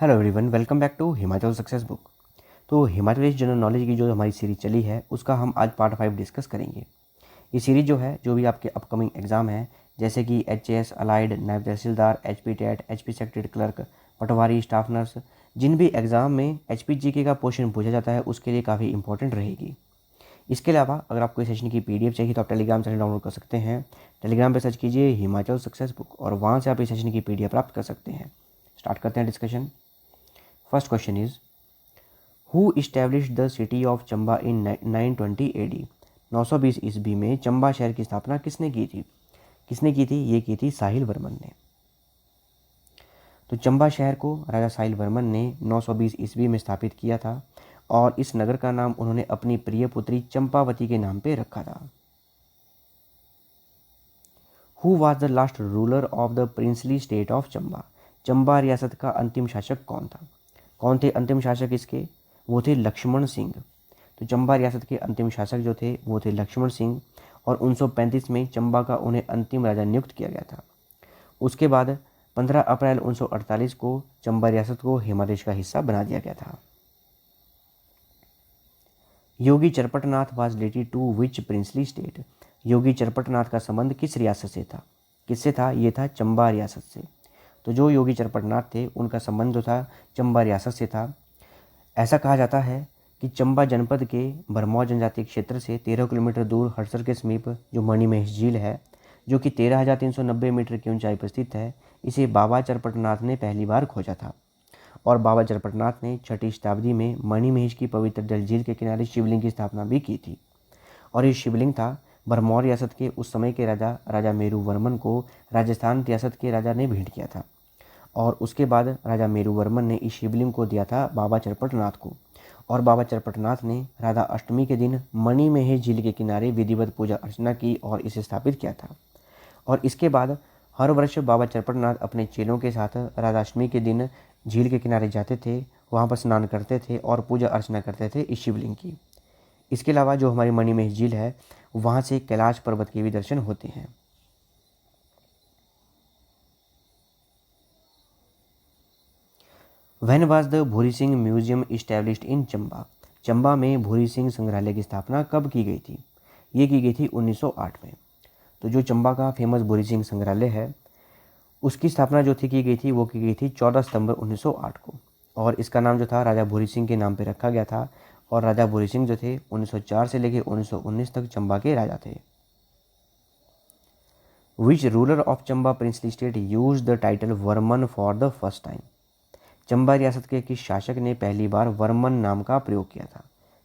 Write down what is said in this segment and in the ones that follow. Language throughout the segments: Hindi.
Hello everyone, welcome back to Himachal success book. तो हिमाचल जनरल नॉलेज की जो हमारी सीरीज चली है उसका हम आज पार्ट 5 डिस्कस करेंगे। ये सीरीज जो है जो भी आपके अपकमिंग एग्जाम है जैसे कि एचएएस, अलाइड, नायब तहसीलदार, HP TET, HP secretary clerk, पटवारी, स्टाफ नर्स, जिन भी एग्ज़ाम में एचपीजीके का क्वेश्चन पूछा जाता है उसके लिए काफ़ी इंपॉर्टेंट रहेगी। इसके अलावा अगर आपको इस सेशन की पीडीएफ चाहिए तो आप टेलीग्राम चैनल डाउनलोड कर सकते हैं। टेलीग्राम पे सर्च कीजिए हिमाचल सक्सेस बुक और वहाँ से आप इस सेशन की पीडीएफ प्राप्त कर सकते हैं। स्टार्ट करते हैं discussion. First question is who established the city of Chamba in 920 AD। 920 ईस्वी में चंबा शहर की स्थापना किसने की थी? ये की थी साहिल वर्मन ने। तो चंबा शहर को राजा साहिल वर्मन ने 920 ईस्वी में स्थापित किया था और इस नगर का नाम उन्होंने अपनी प्रिय पुत्री चंपावती के नाम पे रखा था। Who was the last ruler of the princely state of Chamba. Chamba रियासत का अंतिम शासक कौन था? कौन थे अंतिम शासक इसके? वो थे लक्ष्मण सिंह। तो चंबा रियासत के अंतिम शासक जो थे वो थे लक्ष्मण सिंह और 1935 में चंबा का उन्हें अंतिम राजा नियुक्त किया गया था। उसके बाद 15 अप्रैल 1948 को चंबा रियासत को हिमादेश का हिस्सा बना दिया गया था। Yogi Charpatnath was related to which princely state. Yogi Charpatnath का संबंध किस रियासत से था? किससे था? ये था चंबा रियासत से। तो जो योगी चरपटनाथ थे उनका संबंध जो था चंबा रियासत से था। ऐसा कहा जाता है कि चंबा जनपद के भरमौर जनजातीय क्षेत्र से 13 किलोमीटर दूर हड़सर के समीप जो मणिमहेश झील है जो कि 13,390 मीटर की ऊंचाई पर स्थित है, इसे बाबा चरपटनाथ ने पहली बार खोजा था। और बाबा चरपटनाथ ने 6वीं शताब्दी में मणिमहेश की पवित्र जल झील के किनारे शिवलिंग की स्थापना भी की थी। और ये शिवलिंग था भरमौर रियासत के उस समय के राजा मेरू वर्मन को राजस्थान रियासत के राजा ने भेंट किया था। और उसके बाद राजा मेरू वर्मन ने इस शिवलिंग को दिया था बाबा चरपटनाथ को। और बाबा चरपटनाथ ने राधा अष्टमी के दिन मणिमहेश झील के किनारे विधिवत पूजा अर्चना की और इसे स्थापित किया था। और इसके बाद हर वर्ष बाबा चरपटनाथ अपने चेलों के साथ राधाष्टमी के दिन झील के किनारे जाते थे, वहाँ पर स्नान करते थे और पूजा अर्चना करते थे इस शिवलिंग की। इसके अलावा जो हमारी मणिमहेश झील है वहाँ से कैलाश पर्वत के भी दर्शन होते हैं। When was the Bhuri Singh museum established in Chamba. Chamba में भूरी सिंह संग्रहालय की स्थापना कब की गई थी? ये की गई थी 1908 में। तो जो चंबा का फेमस भूरी सिंह संग्रहालय है उसकी स्थापना जो थी की गई थी वो की गई थी 14 सितंबर 1908 को। और इसका नाम जो था राजा भूरी सिंह के नाम पे रखा गया था। और राजा भूरी सिंह जो थे 1904 से लेकर 1919 तक चंबा के राजा थे। Which ruler of Chamba princely state use the title Varman for the first time. Chamba रियासत के किस शासक ने पहली बार वर्मन नाम का प्रयोग किया था?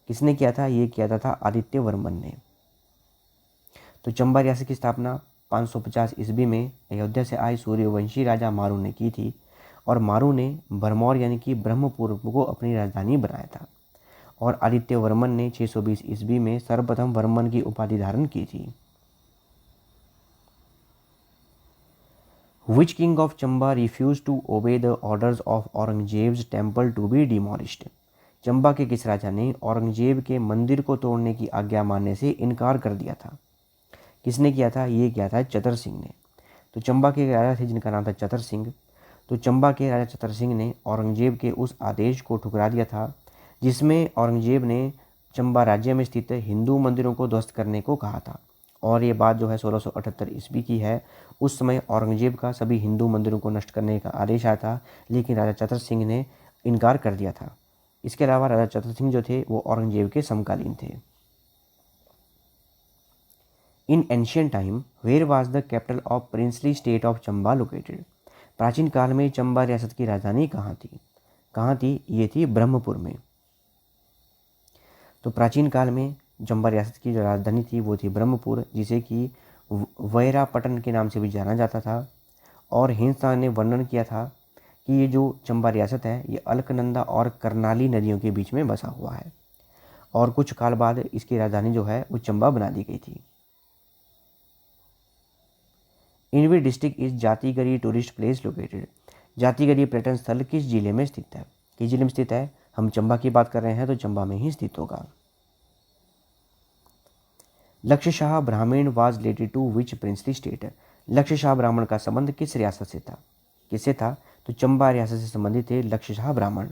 किसने किया था? ये किया था आदित्य वर्मन ने। तो चंबा रियासत की स्थापना 550 ईस्वी में अयोध्या से आए सूर्यवंशी राजा मारू ने की थी। और मारू ने भरमौर यानी कि ब्रह्मपुर को अपनी राजधानी बनाया था। और आदित्य वर्मन ने 620 ईस्वी में सर्वप्रथम वर्मन की उपाधि धारण की थी। Which king of Chamba refused to obey the orders of Aurangzeb's temple to be demolished. Chamba के किस राजा ने औरंगजेब के मंदिर को तोड़ने की आज्ञा मानने से इनकार कर दिया था? किसने किया था? ये किया था चतर सिंह ने। तो चंबा के राजा थे जिनका नाम था चतर सिंह। तो चंबा के राजा चतर सिंह ने औरंगजेब के उस आदेश को ठुकरा दिया था जिसमें औरंगजेब ने चंबा राज्य में स्थित हिंदू मंदिरों को ध्वस्त करने को कहा था। और ये बात जो है 1678 ईस्वी की है। उस समय औरंगजेब का सभी हिंदू मंदिरों को नष्ट करने का आदेश आया था लेकिन राजा चतर सिंह ने इनकार कर दिया था। इसके अलावा राजा चतर सिंह जो थे वो औरंगजेब के समकालीन थे। In ancient time where was the capital of princely state of Chamba located. प्राचीन काल में चंबा रियासत की राजधानी कहाँ थी? कहाँ थी? ये थी ब्रह्मपुर में। तो प्राचीन काल में चंबा रियासत की जो राजधानी थी वो थी ब्रह्मपुर, जिसे कि वैरापटन के नाम से भी जाना जाता था। और हिंदुस्तान ने वर्णन किया था कि ये जो चंबा रियासत है ये अलकनंदा और करनाली नदियों के बीच में बसा हुआ है। और कुछ काल बाद इसकी राजधानी जो है वो चंबा बना दी गई थी। In which district is Jatigari tourist place located. Jatigari पर्यटन स्थल किस जिले में स्थित है? किस जिले में स्थित है? हम चंबा की बात कर रहे हैं तो चंबा में ही स्थित होगा। Lakshya Shah Brahman was related to which princely state. Lakshya Shah ब्राह्मण का संबंध किस रियासत से था? किससे था? तो चंबा रियासत से संबंधित थे लक्ष्य ब्राह्मण।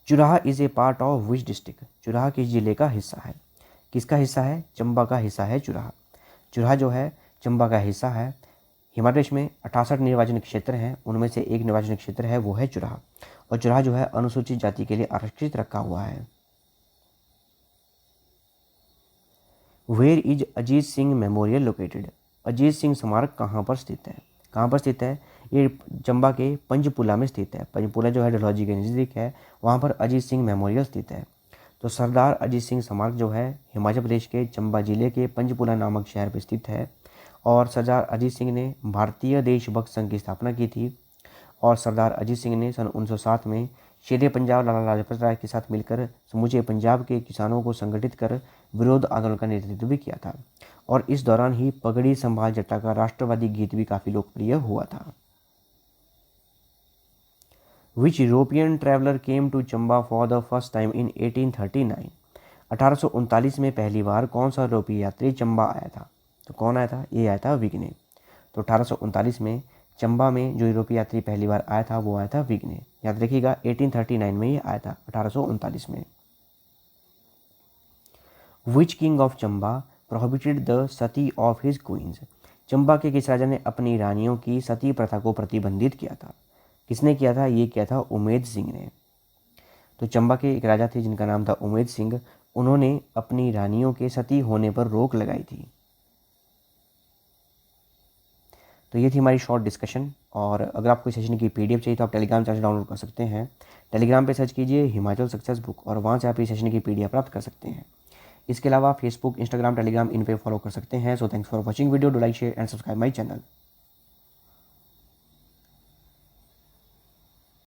Churah is a part of which district, Churah किस जिले का हिस्सा है? किसका हिस्सा है? चंबा का हिस्सा है चुराह। चुराह जो है चंबा का हिस्सा है। हिमाचल प्रदेश में 68 निर्वाचन क्षेत्र हैं, उनमें से एक निर्वाचन क्षेत्र है वो है चुराह, और चुराह जो है अनुसूचित जाति के लिए आरक्षित रखा हुआ है। Where is Ajit Singh memorial located, Ajit Singh स्मारक कहाँ पर स्थित है? कहाँ पर स्थित है? ये चंबा के पंचपुला में स्थित है। पंचपुला जो है डलहौजी के नज़दीक है, वहाँ पर अजीत सिंह मेमोरियल स्थित है। तो सरदार अजीत सिंह स्मारक जो है हिमाचल प्रदेश के चंबा जिले के पंचपुला नामक शहर पर स्थित है। और सरदार अजीत सिंह ने भारतीय देशभक्त संघ की स्थापना की थी, और सरदार अजीत सिंह ने सन 1907 में शेरे पंजाब लाला लाजपत राय के साथ मिलकर समूचे पंजाब के किसानों को संगठित कर विरोध आंदोलन का नेतृत्व भी किया था, और इस दौरान ही पगड़ी संभाल जट्टा का राष्ट्रवादी गीत भी काफ़ी लोकप्रिय हुआ था। Which European traveller came to Chamba for the first time in 1839, 1839 में पहली बार कौन सा यूरोपीय यात्री चंबा आया था? तो कौन आया था? ये आया था विग्ने। तो 1839 में चंबा में जो यूरोपीय यात्री पहली बार आया था वो आया था विग्ने। याद रखिएगा 1839 में ये आया था, 1839 में। Which king of Chamba prohibited the sati of his queens, Chamba के किस राजा ने अपनी रानियों की सती प्रथा को प्रतिबंधित किया था? किसने किया था? ये किया था उमेद सिंह ने। तो चंबा के एक राजा थे जिनका नाम था उमेद सिंह, उन्होंने अपनी रानियों के सती होने पर रोक लगाई थी। तो ये थी हमारी शॉर्ट डिस्कशन, और अगर आपको इस सेशन की पीडीएफ चाहिए तो आप टेलीग्राम चैनल डाउनलोड कर सकते हैं। टेलीग्राम पे सर्च कीजिए हिमाचल सक्सेस बुक, और वहाँ से आप इस सेशन की पीडीएफ प्राप्त कर सकते हैं। इसके अलावा फेसबुक, इंस्टाग्राम, टेलीग्राम इन पे फॉलो कर सकते हैं। So thanks for watching video, do like, share and subscribe my channel.